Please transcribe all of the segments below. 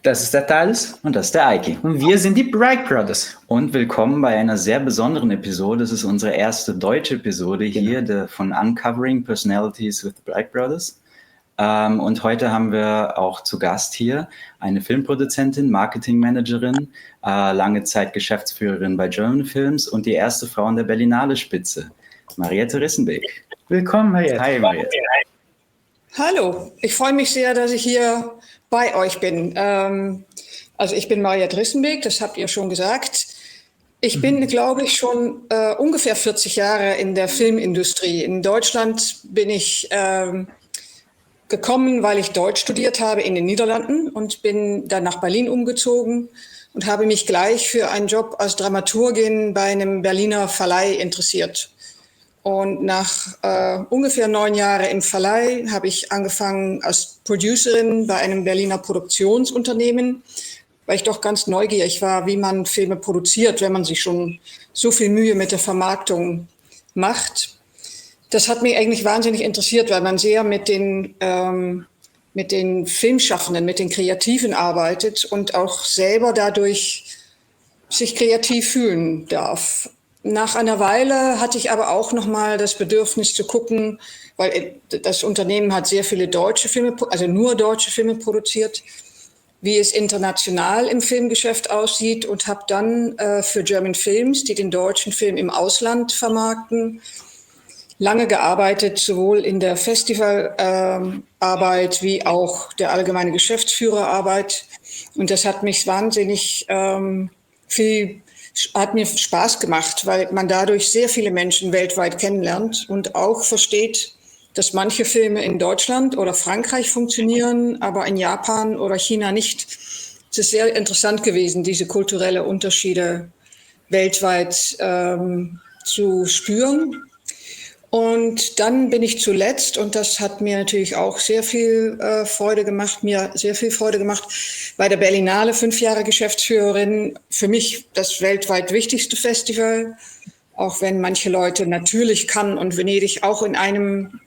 Das ist der Thales und das ist der Eiki. Und wir sind die Bright Brothers. Und willkommen bei einer sehr besonderen Episode. Das ist unsere erste deutsche Episode hier von Uncovering Personalities with the Bright Brothers. Und heute haben wir auch zu Gast hier eine Filmproduzentin, Marketingmanagerin, lange Zeit Geschäftsführerin bei German Films und die erste Frau an der Berlinale Spitze, Mariette Rissenbeek. Willkommen, Mariette. Hi, Mariette. Hallo, ich freue mich sehr, dass ich hier bei euch bin. Also ich bin Mariette Rissenbeek, das habt ihr schon gesagt. Ich bin, glaube ich, schon ungefähr 40 Jahre in der Filmindustrie. In Deutschland bin ich gekommen, weil ich Deutsch studiert habe in den Niederlanden und bin dann nach Berlin umgezogen und habe mich gleich für einen Job als Dramaturgin bei einem Berliner Verleih interessiert. Und nach ungefähr 9 Jahren im Verleih habe ich angefangen als Producerin bei einem Berliner Produktionsunternehmen, weil ich doch ganz neugierig war, wie man Filme produziert, wenn man sich schon so viel Mühe mit der Vermarktung macht. Das hat mich eigentlich wahnsinnig interessiert, weil man sehr mit den Filmschaffenden, mit den Kreativen arbeitet und auch selber dadurch sich kreativ fühlen darf. Nach einer Weile hatte ich aber auch noch mal das Bedürfnis zu gucken, weil das Unternehmen hat sehr viele deutsche Filme, also nur deutsche Filme produziert, wie es international im Filmgeschäft aussieht und habe dann für German Films, die den deutschen Film im Ausland vermarkten, lange gearbeitet, sowohl in der Festivalarbeit wie auch der allgemeine Geschäftsführerarbeit. Und das hat mich wahnsinnig hat mir Spaß gemacht, weil man dadurch sehr viele Menschen weltweit kennenlernt und auch versteht, dass manche Filme in Deutschland oder Frankreich funktionieren, aber in Japan oder China nicht. Es ist sehr interessant gewesen, diese kulturellen Unterschiede weltweit zu spüren. Und dann bin ich zuletzt, und das hat mir natürlich auch sehr viel Freude gemacht, bei der Berlinale 5 Jahre Geschäftsführerin. Für mich das weltweit wichtigste Festival, auch wenn manche Leute natürlich Cannes und Venedig auch in einem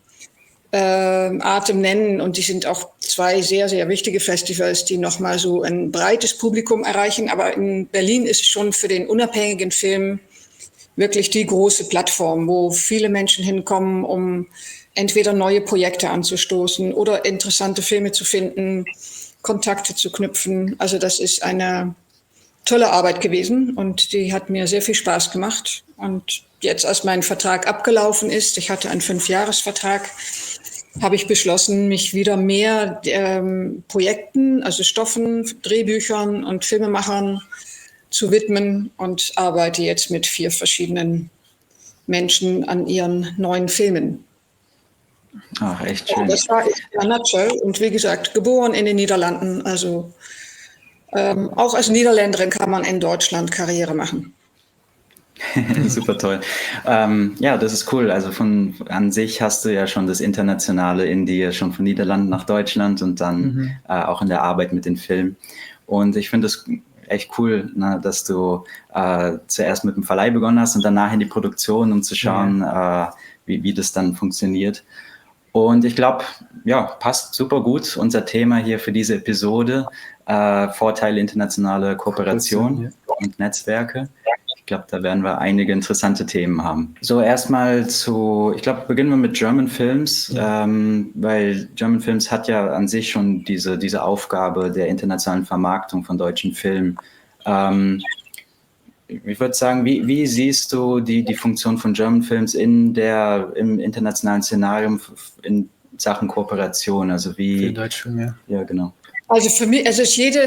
Atem nennen. Und die sind auch 2 sehr, sehr wichtige Festivals, die nochmal so ein breites Publikum erreichen. Aber in Berlin ist es schon für den unabhängigen Film wirklich die große Plattform, wo viele Menschen hinkommen, um entweder neue Projekte anzustoßen oder interessante Filme zu finden, Kontakte zu knüpfen. Also das ist eine tolle Arbeit gewesen und die hat mir sehr viel Spaß gemacht. Und jetzt, als mein Vertrag abgelaufen ist, ich hatte einen 5-Jahres-Vertrag, habe ich beschlossen, mich wieder mehr Projekten, also Stoffen, Drehbüchern und Filmemachern zu widmen und arbeite jetzt mit 4 verschiedenen Menschen an ihren neuen Filmen. Ach, echt schön. Das war ich in der Nutshell. Und wie gesagt, geboren in den Niederlanden. Also auch als Niederländerin kann man in Deutschland Karriere machen. Super toll. Ja, das ist cool. Also an sich hast du ja schon das Internationale in dir, schon von Niederlanden nach Deutschland und dann auch in der Arbeit mit den Filmen. Und ich finde das echt cool, ne, dass du zuerst mit dem Verleih begonnen hast und danach in die Produktion, um zu schauen, wie das dann funktioniert. Und ich glaube, ja, passt super gut unser Thema hier für diese Episode, Vorteile internationaler Kooperation und Netzwerke. Ich glaube, da werden wir einige interessante Themen haben. So, erstmal ich glaube, beginnen wir mit German Films, weil German Films hat ja an sich schon diese Aufgabe der internationalen Vermarktung von deutschen Filmen. Ich würde sagen, wie siehst du die Funktion von German Films im internationalen Szenario in Sachen Kooperation? Also für Deutschfilme, ja, genau. Also für mich, es ist jeder,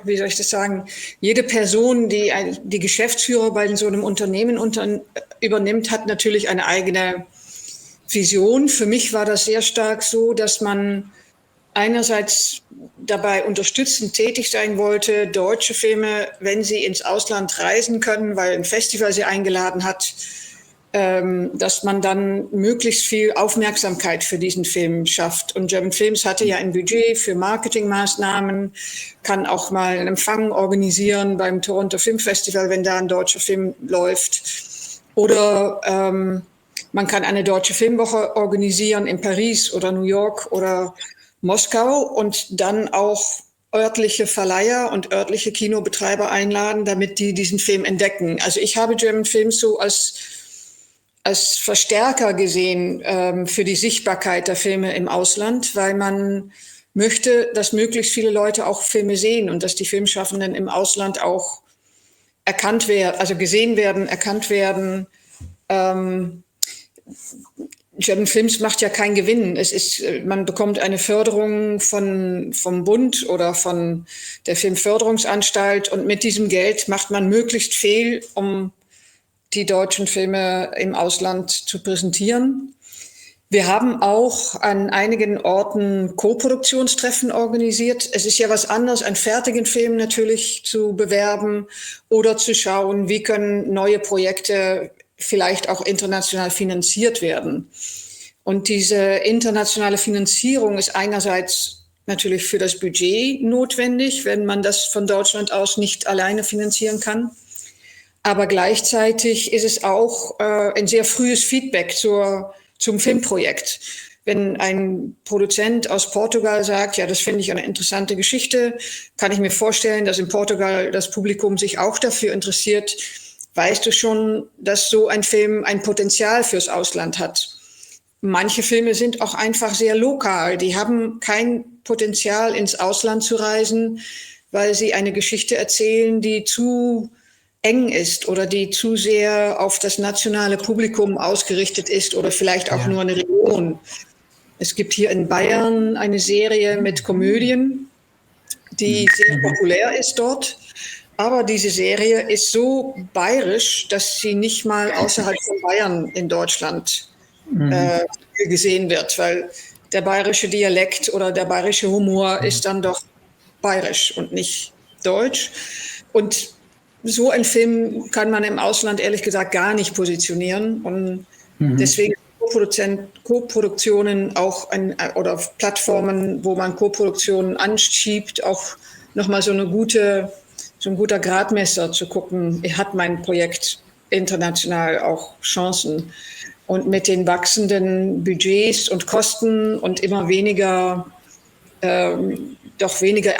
wie soll ich das sagen, jede Person, die die Geschäftsführer bei so einem Unternehmen übernimmt, hat natürlich eine eigene Vision. Für mich war das sehr stark so, dass man einerseits dabei unterstützend tätig sein wollte, deutsche Filme, wenn sie ins Ausland reisen können, weil ein Festival sie eingeladen hat, dass man dann möglichst viel Aufmerksamkeit für diesen Film schafft. Und German Films hatte ja ein Budget für Marketingmaßnahmen, kann auch mal einen Empfang organisieren beim Toronto Film Festival, wenn da ein deutscher Film läuft. Oder man kann eine deutsche Filmwoche organisieren in Paris oder New York oder Moskau und dann auch örtliche Verleiher und örtliche Kinobetreiber einladen, damit die diesen Film entdecken. Also ich habe German Films so als Verstärker gesehen für die Sichtbarkeit der Filme im Ausland, weil man möchte, dass möglichst viele Leute auch Filme sehen und dass die Filmschaffenden im Ausland auch erkannt werden, also gesehen werden, erkannt werden. German Films macht ja keinen Gewinn. Man bekommt eine Förderung vom Bund oder von der Filmförderungsanstalt und mit diesem Geld macht man möglichst viel, um die deutschen Filme im Ausland zu präsentieren. Wir haben auch an einigen Orten Co-Produktionstreffen organisiert. Es ist ja was anderes, einen fertigen Film natürlich zu bewerben oder zu schauen, wie können neue Projekte vielleicht auch international finanziert werden. Und diese internationale Finanzierung ist einerseits natürlich für das Budget notwendig, wenn man das von Deutschland aus nicht alleine finanzieren kann. Aber gleichzeitig ist es auch ein sehr frühes Feedback zum Filmprojekt. Wenn ein Produzent aus Portugal sagt, ja, das finde ich eine interessante Geschichte, kann ich mir vorstellen, dass in Portugal das Publikum sich auch dafür interessiert, weißt du schon, dass so ein Film ein Potenzial fürs Ausland hat. Manche Filme sind auch einfach sehr lokal. Die haben kein Potenzial, ins Ausland zu reisen, weil sie eine Geschichte erzählen, die zu eng ist oder die zu sehr auf das nationale Publikum ausgerichtet ist oder vielleicht auch nur eine Region. Es gibt hier in Bayern eine Serie mit Komödien, die sehr populär ist dort. Aber diese Serie ist so bayerisch, dass sie nicht mal außerhalb von Bayern in Deutschland gesehen wird, weil der bayerische Dialekt oder der bayerische Humor ist dann doch bayerisch und nicht deutsch. Und so ein Film kann man im Ausland ehrlich gesagt gar nicht positionieren. Und deswegen Co-Produktionen auch oder Plattformen, wo man Co-Produktionen anschiebt, auch nochmal so ein guter Gradmesser zu gucken, hat mein Projekt international auch Chancen. Und mit den wachsenden Budgets und Kosten und immer weniger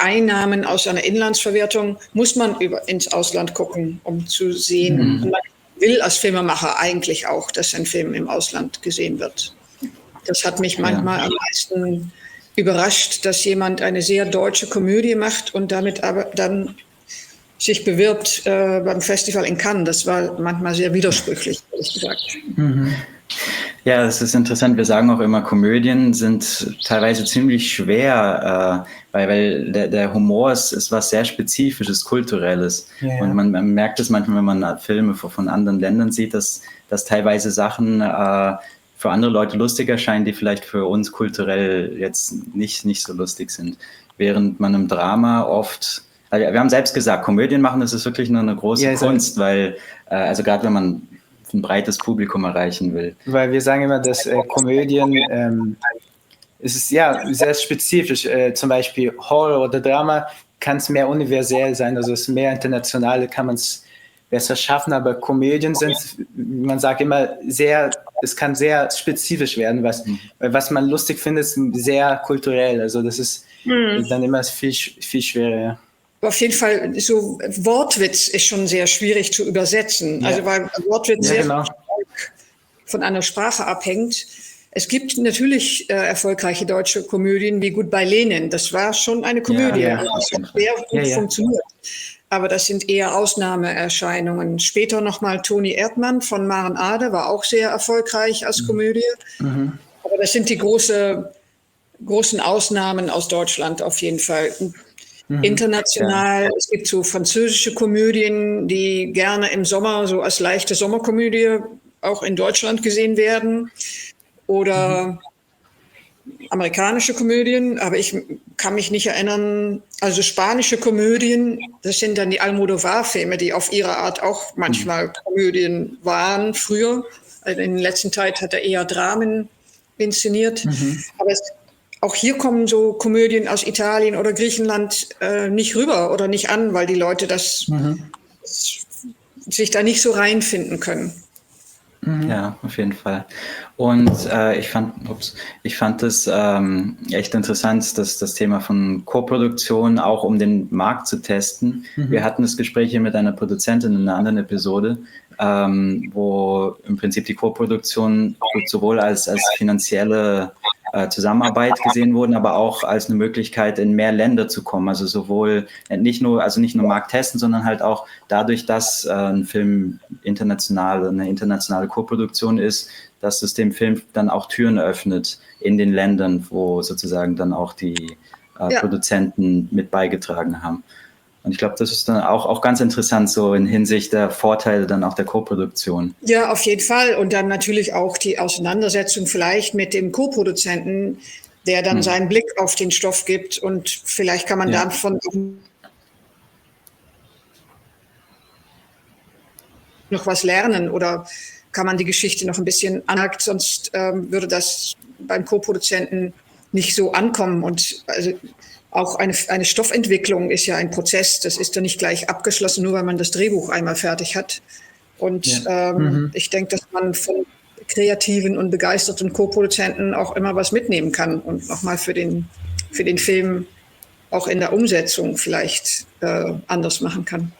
Einnahmen aus einer Inlandsverwertung, muss man ins Ausland gucken, um zu sehen. Und man will als Filmemacher eigentlich auch, dass ein Film im Ausland gesehen wird. Das hat mich manchmal am meisten überrascht, dass jemand eine sehr deutsche Komödie macht und damit aber dann sich bewirbt beim Festival in Cannes. Das war manchmal sehr widersprüchlich, ehrlich gesagt. Ja, das ist interessant. Wir sagen auch immer, Komödien sind teilweise ziemlich schwer, weil der Humor ist was sehr Spezifisches, Kulturelles. Ja. Und man merkt es manchmal, wenn man Filme von anderen Ländern sieht, dass teilweise Sachen für andere Leute lustig erscheinen, die vielleicht für uns kulturell jetzt nicht so lustig sind. Während man im Drama oft, also wir haben selbst gesagt, Komödien machen, das ist wirklich nur eine große Kunst, weil, also gerade wenn man ein breites Publikum erreichen will. Weil wir sagen immer, dass Komödien, es ist ja sehr spezifisch, zum Beispiel Horror oder Drama kann es mehr universell sein, also es ist mehr international, kann man es besser schaffen, aber Komödien sind, man sagt immer, es kann sehr spezifisch werden, was man lustig findet, ist sehr kulturell, also das ist dann immer viel schwerer, ja. Auf jeden Fall, so Wortwitz ist schon sehr schwierig zu übersetzen. Ja. Also weil Wortwitz sehr stark von einer Sprache abhängt. Es gibt natürlich erfolgreiche deutsche Komödien wie Goodbye Lenin. Das war schon eine Komödie. Das hat sehr gut funktioniert. Aber das sind eher Ausnahmeerscheinungen. Später nochmal Toni Erdmann von Maren Ade war auch sehr erfolgreich als Komödie. Aber das sind die großen Ausnahmen aus Deutschland auf jeden Fall. International, es gibt so französische Komödien, die gerne im Sommer so als leichte Sommerkomödie auch in Deutschland gesehen werden oder amerikanische Komödien, aber ich kann mich nicht erinnern, also spanische Komödien, das sind dann die Almodovar-Filme, die auf ihre Art auch manchmal Komödien waren früher. Also in der letzten Zeit hat er eher Dramen inszeniert, aber auch hier kommen so Komödien aus Italien oder Griechenland nicht rüber oder nicht an, weil die Leute sich da nicht so reinfinden können. Ja, auf jeden Fall. Und ich fand es echt interessant, dass das Thema von Co-Produktion auch um den Markt zu testen. Wir hatten das Gespräch hier mit einer Produzentin in einer anderen Episode, wo im Prinzip die Co-Produktion sowohl als finanzielle Zusammenarbeit gesehen wurden, aber auch als eine Möglichkeit, in mehr Länder zu kommen. Also sowohl nicht nur Markt testen, sondern halt auch dadurch, dass ein Film eine internationale Koproduktion ist, dass es dem Film dann auch Türen öffnet in den Ländern, wo sozusagen dann auch die Produzenten mit beigetragen haben. Und ich glaube, das ist dann auch ganz interessant, so in Hinsicht der Vorteile dann auch der Koproduktion. Ja, auf jeden Fall. Und dann natürlich auch die Auseinandersetzung vielleicht mit dem Co-Produzenten, der dann seinen Blick auf den Stoff gibt. Und vielleicht kann man davon noch was lernen oder kann man die Geschichte noch ein bisschen anhakt, sonst würde das beim Co-Produzenten nicht so ankommen. Und also auch eine Stoffentwicklung ist ja ein Prozess, das ist ja nicht gleich abgeschlossen, nur weil man das Drehbuch einmal fertig hat. Und ich denke, dass man von kreativen und begeisterten Co-Produzenten auch immer was mitnehmen kann und nochmal für den Film auch in der Umsetzung vielleicht anders machen kann.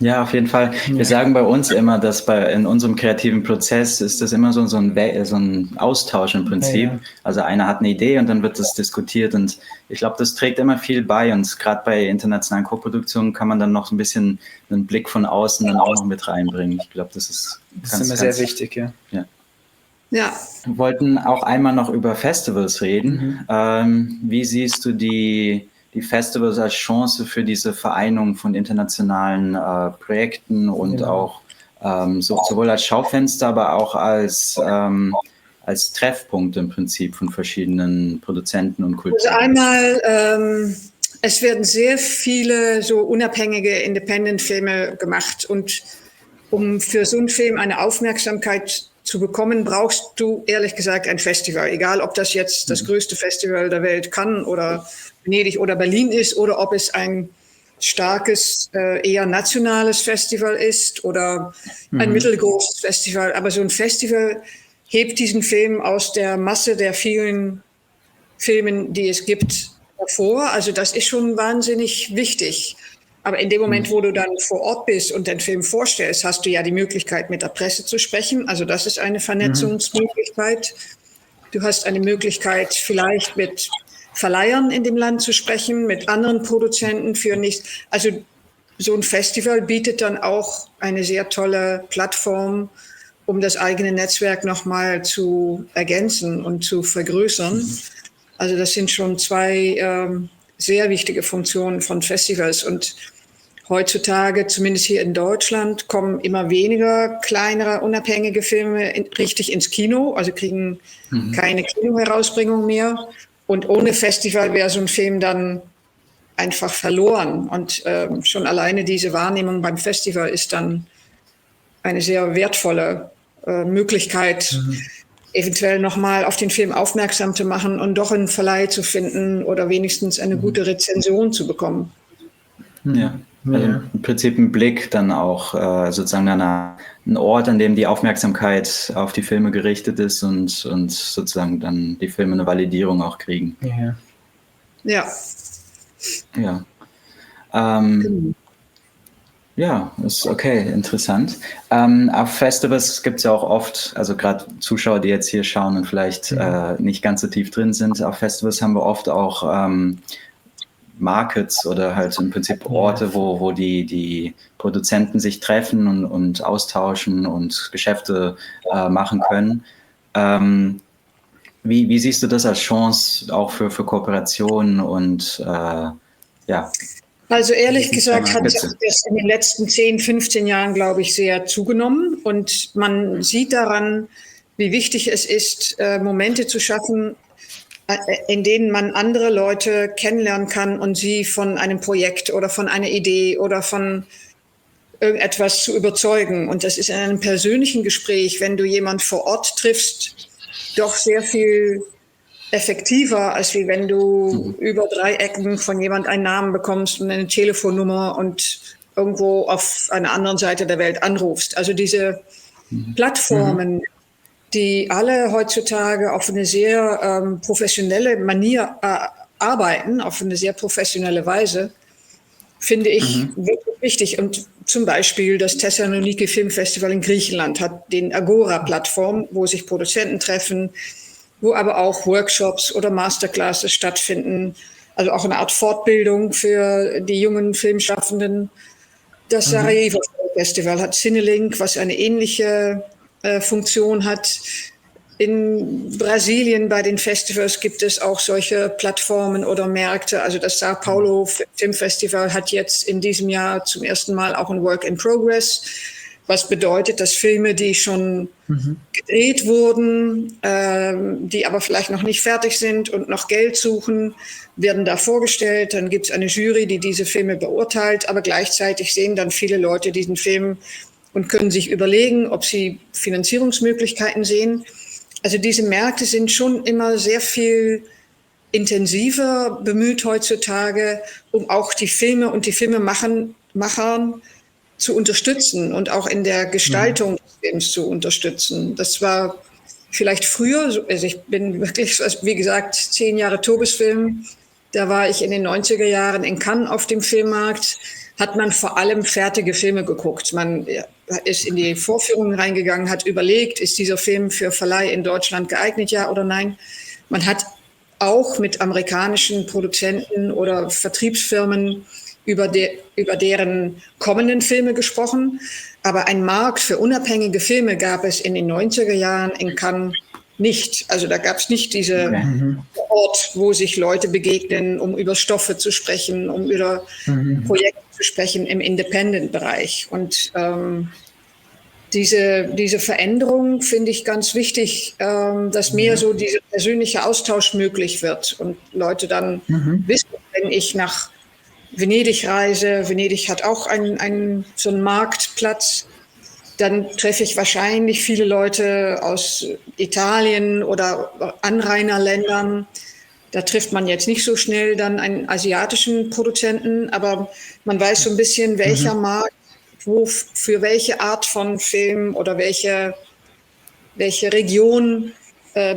Ja, auf jeden Fall. Wir sagen bei uns immer, dass in unserem kreativen Prozess ist das immer so ein Austausch im Prinzip. Ja. Also einer hat eine Idee und dann wird das diskutiert und ich glaube, das trägt immer viel bei und gerade bei internationalen Koproduktionen kann man dann noch ein bisschen einen Blick von außen dann auch noch mit reinbringen. Ich glaube, das ist immer sehr wichtig, ja. Ja. Wir wollten auch einmal noch über Festivals reden. Wie siehst du die Festivals als Chance für diese Vereinung von internationalen Projekten und auch sowohl als Schaufenster, aber auch als Treffpunkt im Prinzip von verschiedenen Produzenten und Kulturen? Also einmal, es werden sehr viele so unabhängige Independent-Filme gemacht und um für so einen Film eine Aufmerksamkeit zu bekommen, brauchst du ehrlich gesagt ein Festival. Egal, ob das jetzt das größte Festival der Welt Cannes oder Venedig oder Berlin ist oder ob es ein starkes, eher nationales Festival ist oder ein mittelgroßes Festival. Aber so ein Festival hebt diesen Film aus der Masse der vielen Filmen, die es gibt, hervor. Also das ist schon wahnsinnig wichtig. Aber in dem Moment, wo du dann vor Ort bist und den Film vorstellst, hast du ja die Möglichkeit, mit der Presse zu sprechen. Also das ist eine Vernetzungsmöglichkeit. Du hast eine Möglichkeit, vielleicht mit Verleihern in dem Land zu sprechen, mit anderen Produzenten für nichts. Also so ein Festival bietet dann auch eine sehr tolle Plattform, um das eigene Netzwerk nochmal zu ergänzen und zu vergrößern. Also das sind schon zwei sehr wichtige Funktionen von Festivals. Und heutzutage, zumindest hier in Deutschland, kommen immer weniger kleinere, unabhängige Filme richtig ins Kino, also kriegen keine Kinoherausbringung mehr. Und ohne Festival wäre so ein Film dann einfach verloren. Und schon alleine diese Wahrnehmung beim Festival ist dann eine sehr wertvolle Möglichkeit, eventuell nochmal auf den Film aufmerksam zu machen und doch einen Verleih zu finden oder wenigstens eine gute Rezension zu bekommen. Ja, also im Prinzip ein Blick dann auch sozusagen ein Ort, an dem die Aufmerksamkeit auf die Filme gerichtet ist und sozusagen dann die Filme eine Validierung auch kriegen. Ja. Ja, ist okay, interessant. Auf Festivals gibt es ja auch oft, also gerade Zuschauer, die jetzt hier schauen und vielleicht nicht ganz so tief drin sind, auf Festivals haben wir oft auch Markets oder halt im Prinzip Orte, wo die Produzenten sich treffen und austauschen und Geschäfte machen können. Wie siehst du das als Chance auch für Kooperationen und Also ehrlich gesagt hat das in den letzten 10, 15 Jahren, glaube ich, sehr zugenommen. Und man sieht daran, wie wichtig es ist, Momente zu schaffen, in denen man andere Leute kennenlernen kann und sie von einem Projekt oder von einer Idee oder von irgendetwas zu überzeugen. Und das ist in einem persönlichen Gespräch, wenn du jemand vor Ort triffst, doch sehr viel effektiver, als wie wenn du über 3 Ecken von jemand einen Namen bekommst und eine Telefonnummer und irgendwo auf einer anderen Seite der Welt anrufst. Also diese Plattformen, die alle heutzutage auf eine sehr professionelle Manier arbeiten, auf eine sehr professionelle Weise, finde ich wirklich wichtig. Und zum Beispiel das Thessaloniki Filmfestival in Griechenland hat den Agora-Plattform, wo sich Produzenten treffen, wo aber auch Workshops oder Masterclasses stattfinden, also auch eine Art Fortbildung für die jungen Filmschaffenden. Das Sarajevo Festival hat Cinelink, was eine ähnliche Funktion hat. In Brasilien bei den Festivals gibt es auch solche Plattformen oder Märkte. Also das Sao Paulo Filmfestival hat jetzt in diesem Jahr zum ersten Mal auch ein Work in Progress, was bedeutet, dass Filme, die schon gedreht wurden, die aber vielleicht noch nicht fertig sind und noch Geld suchen, werden da vorgestellt. Dann gibt es eine Jury, die diese Filme beurteilt, aber gleichzeitig sehen dann viele Leute diesen Film und können sich überlegen, ob sie Finanzierungsmöglichkeiten sehen. Also diese Märkte sind schon immer sehr viel intensiver bemüht heutzutage, um auch die Filme und die Filmemacher zu unterstützen und auch in der Gestaltung des Films zu unterstützen. Das war vielleicht früher, also ich bin wirklich, wie gesagt, 10 Jahre Tobis-Film, da war ich in den 90er Jahren in Cannes auf dem Filmmarkt, hat man vor allem fertige Filme geguckt. Man ist in die Vorführungen reingegangen, hat überlegt, ist dieser Film für Verleih in Deutschland geeignet, ja oder nein. Man hat auch mit amerikanischen Produzenten oder Vertriebsfirmen über deren kommenden Filme gesprochen. Aber ein Markt für unabhängige Filme gab es in den 90er Jahren in Cannes nicht. Also da gab es nicht diese Ort, wo sich Leute begegnen, um über Stoffe zu sprechen, um über Projekte zu sprechen im Independent-Bereich. Und diese Veränderung finde ich ganz wichtig, dass mehr so dieser persönliche Austausch möglich wird und Leute dann wissen, wenn ich nach Venedig reise, Venedig hat auch so einen Marktplatz, dann treffe ich wahrscheinlich viele Leute aus Italien oder Anrainerländern. Da trifft man jetzt nicht so schnell dann einen asiatischen Produzenten, aber man weiß so ein bisschen, welcher Markt, für welche Art von Film oder welche Region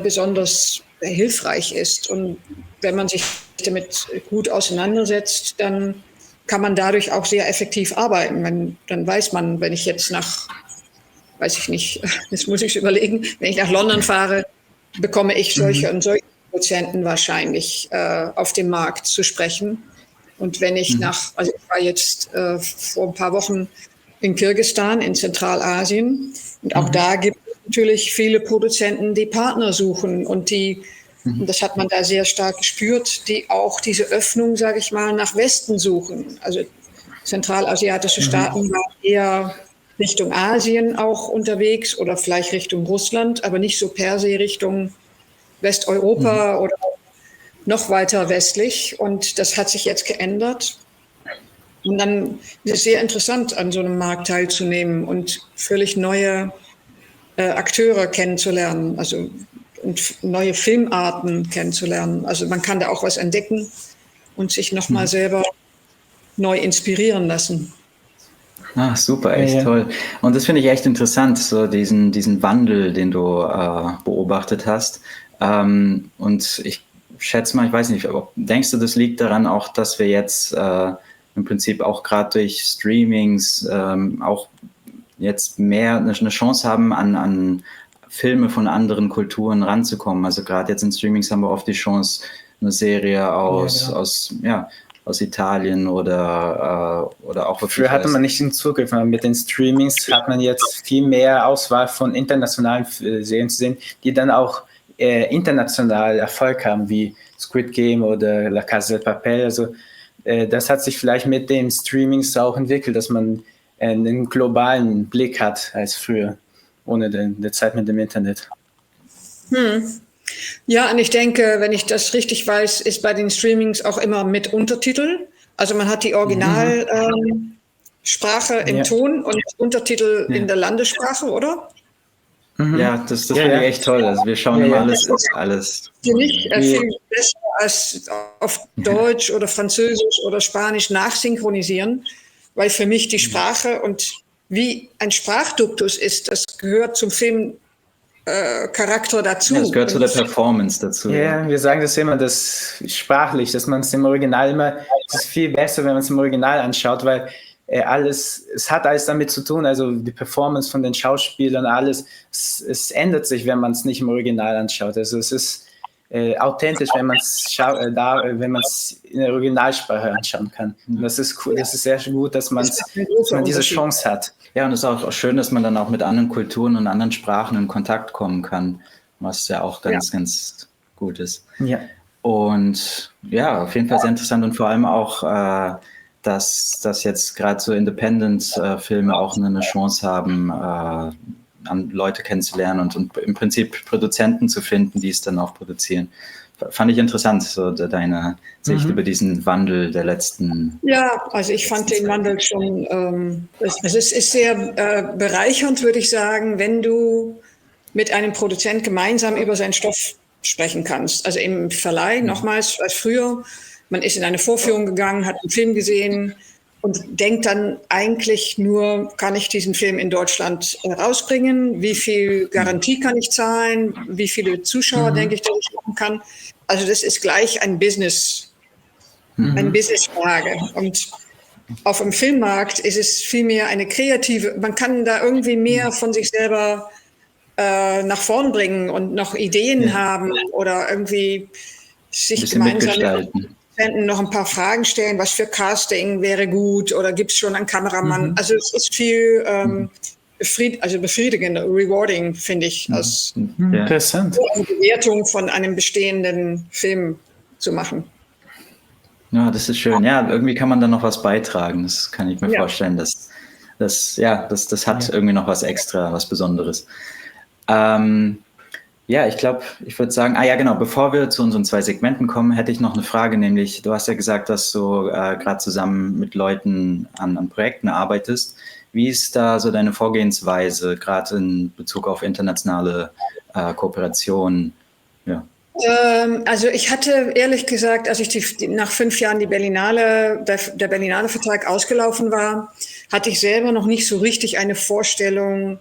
besonders hilfreich ist. Und wenn man sich damit gut auseinandersetzt, dann kann man dadurch auch sehr effektiv arbeiten. Dann weiß man, wenn ich jetzt weiß ich nicht, jetzt muss ich überlegen, wenn ich nach London fahre, bekomme ich solche und solche Produzenten wahrscheinlich auf dem Markt zu sprechen. Und wenn ich also ich war jetzt vor ein paar Wochen in Kirgisistan, in Zentralasien, und auch da gibt es natürlich viele Produzenten, die Partner suchen und und das hat man da sehr stark gespürt, die auch diese Öffnung, sage ich mal, nach Westen suchen. Also zentralasiatische Staaten waren eher Richtung Asien auch unterwegs oder vielleicht Richtung Russland, aber nicht so per se Richtung Westeuropa oder noch weiter westlich. Und das hat sich jetzt geändert. Und dann ist es sehr interessant, an so einem Markt teilzunehmen und völlig neue Akteure kennenzulernen, also und neue Filmarten kennenzulernen. Also man kann da auch was entdecken und sich nochmal selber neu inspirieren lassen. Ah, super, echt toll. Und das finde ich echt interessant, so diesen Wandel, den du beobachtet hast. Und ich schätze mal, ich weiß nicht, denkst du, das liegt daran auch, dass wir jetzt im Prinzip auch gerade durch Streamings auch jetzt mehr eine Chance haben, an Filme von anderen Kulturen ranzukommen. Also gerade jetzt in Streamings haben wir oft die Chance, eine Serie aus Italien oder auch... Früher hatte man nicht den Zugriff, aber mit den Streamings hat man jetzt viel mehr Auswahl von internationalen Serien zu sehen, die dann auch international Erfolg haben, wie Squid Game oder La Casa de Papel. Also das hat sich vielleicht mit den Streamings auch entwickelt, dass man einen globalen Blick hat als früher, ohne die Zeit mit dem Internet. Ja, und ich denke, wenn ich das richtig weiß, ist bei den Streamings auch immer mit Untertitel. Also man hat die Originalsprache im Ton und Untertitel in der Landessprache, oder? Ja, das finde ich echt toll. Also wir schauen immer alles. Nicht viel besser als auf Deutsch oder Französisch oder Spanisch nachsynchronisieren, weil für mich die Sprache und wie ein Sprachduktus ist, das gehört zum Film Charakter dazu. Ja, es gehört zu der Performance dazu. Ja, wir sagen das immer, das sprachlich, dass man es im Original immer, es ist viel besser, wenn man es im Original anschaut, weil es hat alles damit zu tun, also die Performance von den Schauspielern, alles, es ändert sich, wenn man es nicht im Original anschaut. Also es ist authentisch, wenn man es in der Originalsprache anschauen kann. Und das ist cool, das ist sehr gut, dass man diese Chance hat. Ja, und es ist auch schön, dass man dann auch mit anderen Kulturen und anderen Sprachen in Kontakt kommen kann, was ja auch ganz gut ist. Ja. Und ja, auf jeden Fall sehr interessant und vor allem auch, dass jetzt gerade so Independent-Filme auch eine Chance haben, an Leute kennenzulernen und im Prinzip Produzenten zu finden, die es dann auch produzieren. Fand ich interessant, so deine Sicht über diesen Wandel der letzten... Ja, also ich fand den Wandel schon, es ist sehr bereichernd, würde ich sagen, wenn du mit einem Produzent gemeinsam über seinen Stoff sprechen kannst. Also im Verleih, nochmals, als früher, man ist in eine Vorführung gegangen, hat einen Film gesehen und denkt dann eigentlich nur, kann ich diesen Film in Deutschland rausbringen? Wie viel Garantie kann ich zahlen? Wie viele Zuschauer denke ich, dass ich machen kann? Also das ist gleich ein eine Businessfrage. Und auf dem Filmmarkt ist es vielmehr eine kreative, man kann da irgendwie mehr von sich selber nach vorn bringen und noch Ideen haben oder irgendwie sich gemeinsam noch ein paar Fragen stellen, was für Casting wäre gut oder gibt es schon einen Kameramann. Also es ist viel befriedigend, rewarding, finde ich, als interessant. eine Bewertung von einem bestehenden Film zu machen. Ja, das ist schön. Ja, irgendwie kann man da noch was beitragen. Das kann ich mir vorstellen. Das hat irgendwie noch was extra, was Besonderes. Ja, ich glaube, ich würde sagen, genau, bevor wir zu unseren 2 Segmenten kommen, hätte ich noch eine Frage, nämlich, du hast ja gesagt, dass du gerade zusammen mit Leuten an Projekten arbeitest. Wie ist da so deine Vorgehensweise, gerade in Bezug auf internationale Kooperationen? Ja. Also ich hatte ehrlich gesagt, als ich nach 5 Jahren der Berlinale Vertrag ausgelaufen war, hatte ich selber noch nicht so richtig eine Vorstellung,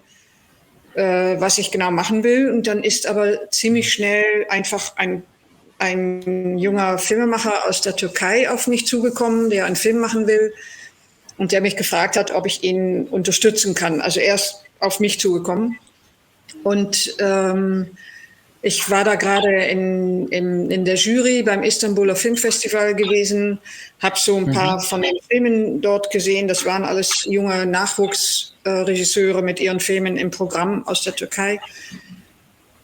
was ich genau machen will. Und dann ist aber ziemlich schnell einfach ein junger Filmemacher aus der Türkei auf mich zugekommen, der einen Film machen will und der mich gefragt hat, ob ich ihn unterstützen kann. Also er ist auf mich zugekommen. Und ich war da gerade in der Jury beim Istanbuler Filmfestival gewesen, habe so ein paar von den Filmen dort gesehen. Das waren alles junge Nachwuchsregisseure mit ihren Filmen im Programm aus der Türkei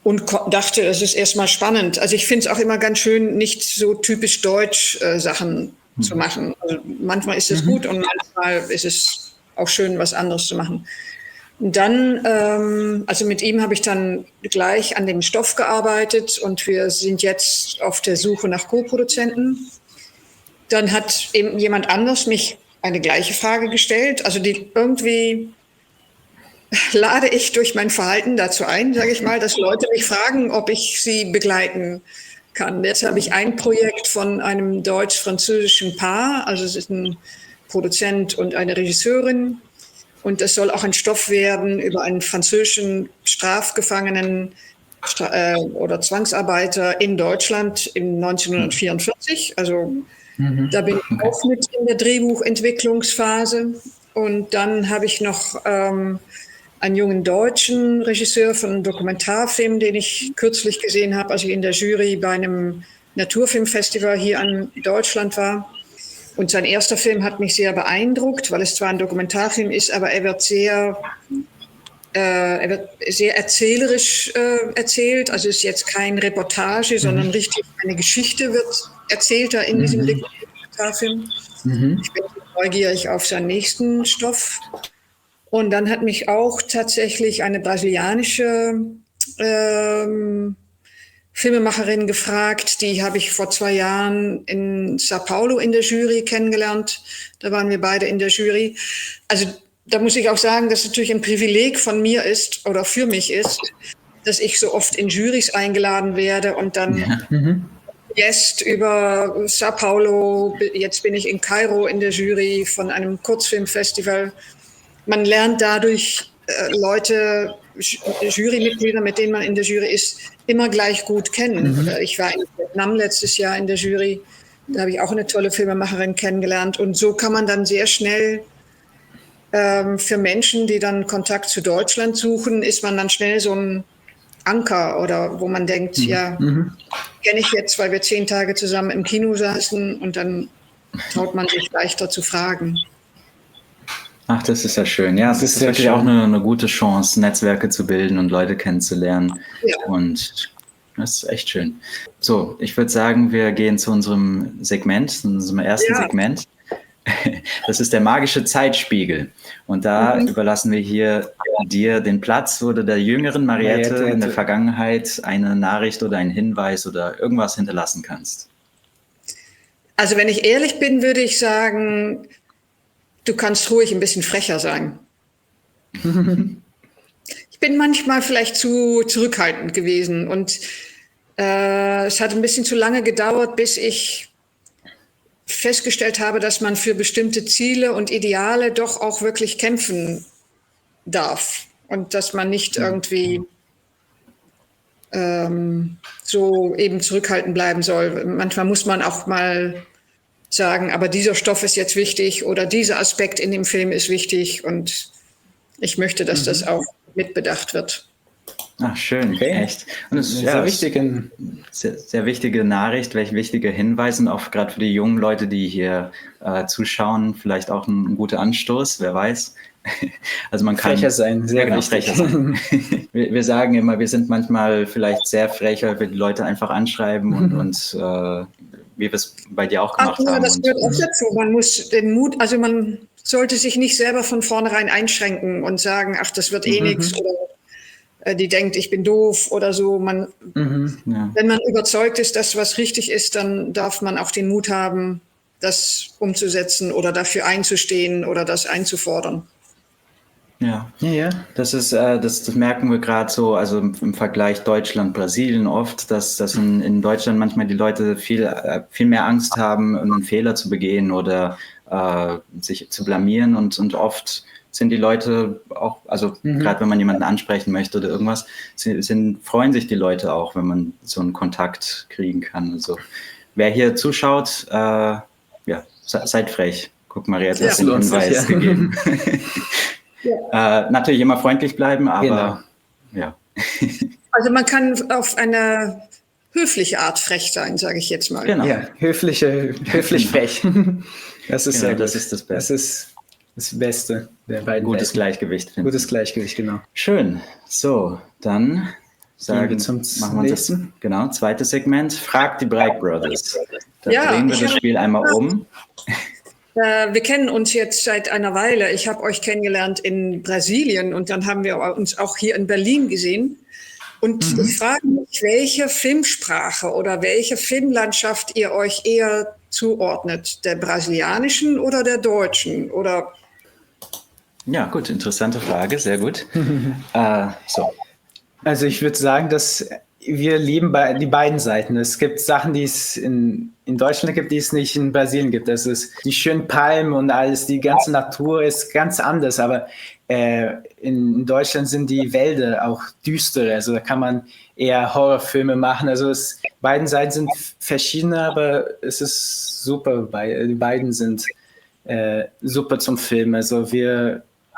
und dachte, das ist erstmal spannend. Also ich finde es auch immer ganz schön, nicht so typisch deutsch Sachen zu machen. Also manchmal ist es gut und manchmal ist es auch schön, was anderes zu machen. Und dann, also mit ihm habe ich dann gleich an dem Stoff gearbeitet und wir sind jetzt auf der Suche nach Co-Produzenten. Dann hat eben jemand anders mich eine gleiche Frage gestellt. Also die irgendwie lade ich durch mein Verhalten dazu ein, sage ich mal, dass Leute mich fragen, ob ich sie begleiten kann. Jetzt habe ich ein Projekt von einem deutsch-französischen Paar, also es ist ein Produzent und eine Regisseurin. Und es soll auch ein Stoff werden über einen französischen Strafgefangenen oder Zwangsarbeiter in Deutschland im 1944. Also da bin ich auch mit in der Drehbuchentwicklungsphase. Und dann habe ich noch einen jungen deutschen Regisseur von einem Dokumentarfilm, den ich kürzlich gesehen habe, als ich in der Jury bei einem Naturfilmfestival hier in Deutschland war. Und sein erster Film hat mich sehr beeindruckt, weil es zwar ein Dokumentarfilm ist, aber er wird sehr erzählerisch erzählt. Also es ist jetzt kein Reportage, sondern richtig eine Geschichte wird erzählt da in diesem Dokumentarfilm. Ich bin neugierig auf seinen nächsten Stoff. Und dann hat mich auch tatsächlich eine brasilianische Filmemacherin gefragt, die habe ich vor 2 Jahren in Sao Paulo in der Jury kennengelernt. Da waren wir beide in der Jury. Also da muss ich auch sagen, dass es natürlich ein Privileg von mir ist oder für mich ist, dass ich so oft in Jurys eingeladen werde und dann jetzt über Sao Paulo, jetzt bin ich in Kairo in der Jury von einem Kurzfilmfestival. Man lernt dadurch Leute Jurymitglieder, mit denen man in der Jury ist, immer gleich gut kennen. Ich war in Vietnam letztes Jahr in der Jury, da habe ich auch eine tolle Filmemacherin kennengelernt. Und so kann man dann sehr schnell für Menschen, die dann Kontakt zu Deutschland suchen, ist man dann schnell so ein Anker oder wo man denkt, kenne ich jetzt, weil wir 10 Tage zusammen im Kino saßen und dann traut man sich leichter zu fragen. Ach, das ist ja schön. Ja, es ist wirklich auch eine gute Chance, Netzwerke zu bilden und Leute kennenzulernen. Ja. Und das ist echt schön. So, ich würde sagen, wir gehen zu unserem Segment, unserem ersten Segment. Das ist der magische Zeitspiegel. Und da überlassen wir hier dir den Platz, wo du der jüngeren Mariette in der Vergangenheit eine Nachricht oder einen Hinweis oder irgendwas hinterlassen kannst. Also wenn ich ehrlich bin, würde ich sagen, du kannst ruhig ein bisschen frecher sein. Ich bin manchmal vielleicht zu zurückhaltend gewesen und es hat ein bisschen zu lange gedauert, bis ich festgestellt habe, dass man für bestimmte Ziele und Ideale doch auch wirklich kämpfen darf und dass man nicht irgendwie so eben zurückhaltend bleiben soll. Manchmal muss man auch mal sagen, aber dieser Stoff ist jetzt wichtig oder dieser Aspekt in dem Film ist wichtig und ich möchte, dass das auch mitbedacht wird. Ach, schön, echt. Und es ist sehr wichtige Nachricht, welche wichtige Hinweise und auch gerade für die jungen Leute, die hier zuschauen, vielleicht auch ein guter Anstoß, wer weiß. Also man kann frecher sein, sehr genau, frecher sein. Wir sagen immer, wir sind manchmal vielleicht sehr frech, weil wir die Leute einfach anschreiben und wie wir es bei dir auch gemacht haben. Das gehört auch dazu. Man muss den Mut, also man sollte sich nicht selber von vornherein einschränken und sagen, ach, das wird eh nichts oder die denkt, ich bin doof oder so. Wenn man überzeugt ist, dass was richtig ist, dann darf man auch den Mut haben, das umzusetzen oder dafür einzustehen oder das einzufordern. Ja. Das merken wir gerade so, also im Vergleich Deutschland-Brasilien oft, dass in Deutschland manchmal die Leute viel mehr Angst haben, einen Fehler zu begehen oder sich zu blamieren und oft sind die Leute auch, also gerade wenn man jemanden ansprechen möchte oder irgendwas, freuen sich die Leute auch, wenn man so einen Kontakt kriegen kann. Also wer hier zuschaut, seid frech. Guck, Mariette hat den Hinweis gegeben. Natürlich immer freundlich bleiben, aber Also man kann auf eine höfliche Art frech sein, sage ich jetzt mal. Genau. Ja, höflich frech. Das ist sehr gut. Das ist das Beste. Das ist das Beste der beiden. Gutes Gleichgewicht. Gutes Gleichgewicht, genau. Schön. So, dann machen wir das. Genau, zweites Segment. Frag die Bright Brothers. Da drehen wir das Spiel einmal um. Wir kennen uns jetzt seit einer Weile. Ich habe euch kennengelernt in Brasilien und dann haben wir uns auch hier in Berlin gesehen. Und ich frage mich, welche Filmsprache oder welche Filmlandschaft ihr euch eher zuordnet, der brasilianischen oder der deutschen? Oder ja, gut, interessante Frage, sehr gut. Also ich würde sagen, dass wir lieben die beiden Seiten. Es gibt Sachen, die es in Deutschland gibt, die es nicht in Brasilien gibt. Das ist die schönen Palmen und alles, die ganze Natur ist ganz anders. Aber in Deutschland sind die Wälder auch düstere. Also da kann man eher Horrorfilme machen. Also beiden Seiten sind verschiedene, aber es ist super. Die beiden sind super zum Film. Also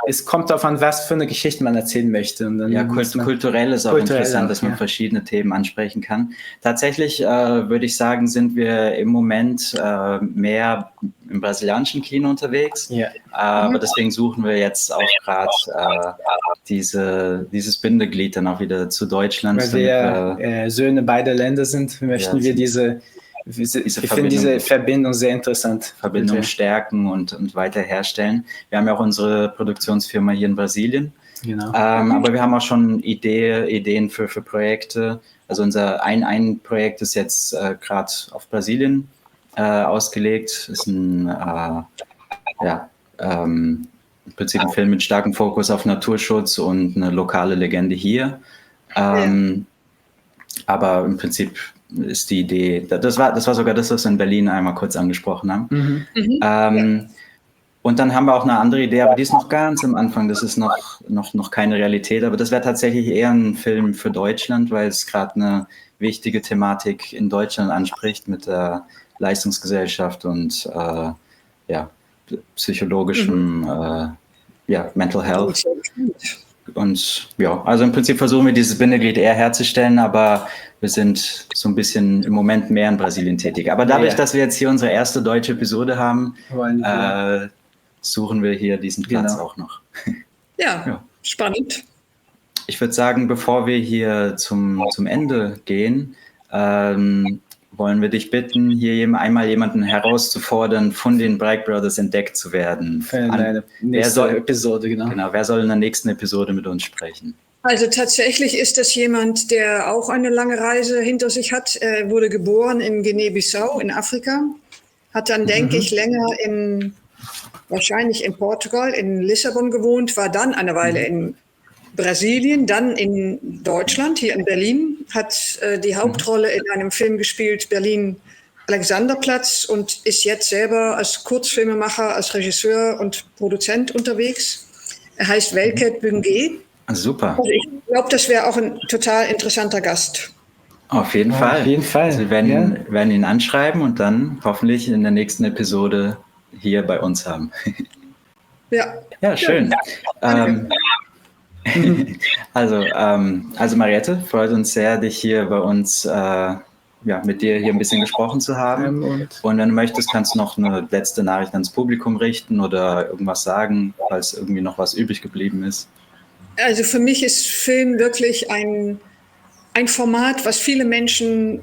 es kommt darauf an, was für eine Geschichte man erzählen möchte. Und dann kulturell ist auch interessant, dass man verschiedene Themen ansprechen kann. Tatsächlich würde ich sagen, sind wir im Moment mehr im brasilianischen Kino unterwegs. Ja. Aber deswegen suchen wir jetzt auch gerade dieses Bindeglied dann auch wieder zu Deutschland. Weil wir Söhne beider Länder sind, möchten wir ich finde diese Verbindung sehr interessant. Verbindung stärken und weiter herstellen. Wir haben ja auch unsere Produktionsfirma hier in Brasilien. Genau. Aber wir haben auch schon Ideen für Projekte. Also unser ein Projekt ist jetzt gerade auf Brasilien ausgelegt. Ist im Prinzip ein Film mit starkem Fokus auf Naturschutz und eine lokale Legende hier. Aber im Prinzip ist die Idee, das war sogar das, was wir in Berlin einmal kurz angesprochen haben. Und dann haben wir auch eine andere Idee, aber die ist noch ganz am Anfang. Das ist noch keine Realität. Aber das wäre tatsächlich eher ein Film für Deutschland, weil es gerade eine wichtige Thematik in Deutschland anspricht mit der Leistungsgesellschaft und psychologischem Mental Health. Und ja, also im Prinzip versuchen wir dieses Bindeglied eher herzustellen, aber wir sind so ein bisschen im Moment mehr in Brasilien tätig. Aber dadurch, dass wir jetzt hier unsere erste deutsche Episode haben, suchen wir hier diesen Platz auch noch. Ja, spannend. Ich würde sagen, bevor wir hier zum Ende gehen, wollen wir dich bitten, hier einmal jemanden herauszufordern, von den Bragg Brothers entdeckt zu werden. Für eine nächste Episode, Genau, wer soll in der nächsten Episode mit uns sprechen? Also tatsächlich ist das jemand, der auch eine lange Reise hinter sich hat. Er wurde geboren in Guinea-Bissau in Afrika, hat dann, denke ich, länger wahrscheinlich in Portugal, in Lissabon gewohnt, war dann eine Weile in Brasilien, dann in Deutschland, hier in Berlin, hat die Hauptrolle in einem Film gespielt, Berlin Alexanderplatz, und ist jetzt selber als Kurzfilmemacher, als Regisseur und Produzent unterwegs. Er heißt Welket Bungé. Super. Also ich glaube, das wäre auch ein total interessanter Gast. Auf jeden Fall. Auf jeden Fall. Also wir werden ihn anschreiben und dann hoffentlich in der nächsten Episode hier bei uns haben. Ja, schön. Also Mariette, freut uns sehr, dich hier bei uns, mit dir hier ein bisschen gesprochen zu haben. Und wenn du möchtest, kannst du noch eine letzte Nachricht ans Publikum richten oder irgendwas sagen, falls irgendwie noch was übrig geblieben ist. Also für mich ist Film wirklich ein Format, was viele Menschen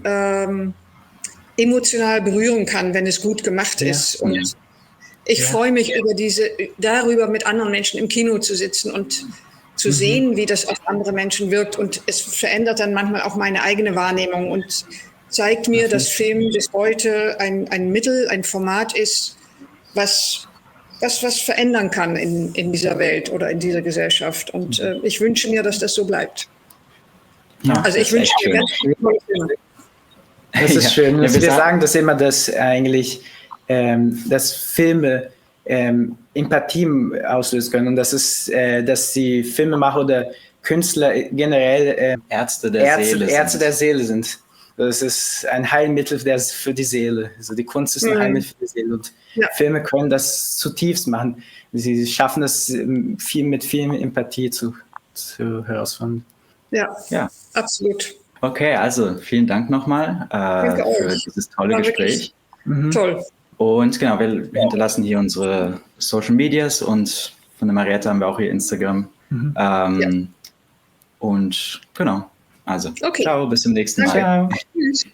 emotional berühren kann, wenn es gut gemacht ist. Und ich freue mich darüber, mit anderen Menschen im Kino zu sitzen und zu sehen, wie das auf andere Menschen wirkt. Und es verändert dann manchmal auch meine eigene Wahrnehmung und zeigt mir, dass Film bis heute ein Mittel, ein Format ist, was verändern kann in dieser Welt oder in dieser Gesellschaft. Und ich wünsche mir, dass das so bleibt. Ja, also ich wünsche mir ganz viele Filme. Das ist schön. Wir sagen das immer, dass eigentlich dass Filme Empathie auslösen können und dass die Filmemacher oder Künstler generell Ärzte der Seele sind. Das ist ein Heilmittel für die Seele. Also die Kunst ist ein Heilmittel für die Seele und Filme können das zutiefst machen. Sie schaffen es mit viel Empathie zu herausfinden. Ja, absolut. Okay, also vielen Dank nochmal für dieses tolle Gespräch. Toll. Und genau, wir hinterlassen hier unsere Social Medias und von der Mariette haben wir auch hier Instagram. Und genau, also ciao, bis zum nächsten Mal. Ciao. Tschüss.